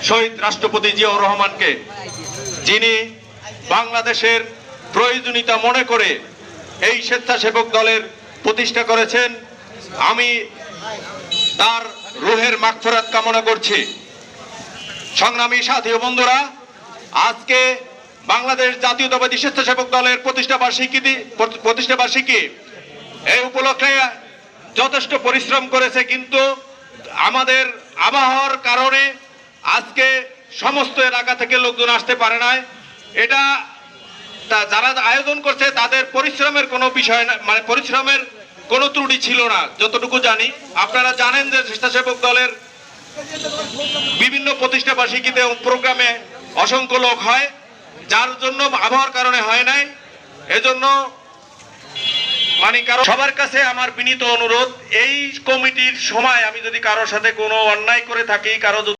শহীদ রাষ্ট্রপতি জিয়াউর রহমানকে, যিনি বাংলাদেশের প্রয়োজনীয়তা মনে করে এই স্বেচ্ছাসেবক দলের প্রতিষ্ঠা করেছেন। আমি তার রুহের মাগফিরাত কামনা করছি। সংগ্রামী সাথী ও বন্ধুরা, আজকে বাংলাদেশ জাতীয়তাবাদী স্বেচ্ছাসেবক দলের প্রতিষ্ঠা বার্ষিকী এই উপলক্ষে যথেষ্ট পরিশ্রম করেছে, কিন্তু আমাদের আবহাওয়ার কারণে আজকে সমস্ত এলাকা থেকে লোকজন আসতে পারে নাই। এটা যারা আয়োজন করছে তাদের পরিশ্রমের কোনো বিষয় না, মানে পরিশ্রমের কোনো ত্রুটি ছিল না যতটুকু জানি। আপনারা জানেন যে স্বেচ্ছাসেবক দলের বিভিন্ন প্রতিষ্ঠা বার্ষিকীতে প্রোগ্রামে অসংখ্য লোক হয়, যার জন্য আবহাওয়ার কারণে হয় নাই। এজন্য সবার কাছে আমার বিনীত অনুরোধ, এই কমিটির সময় আমি যদি কারোর সাথে কোনো অন্যায় করে থাকি, কারো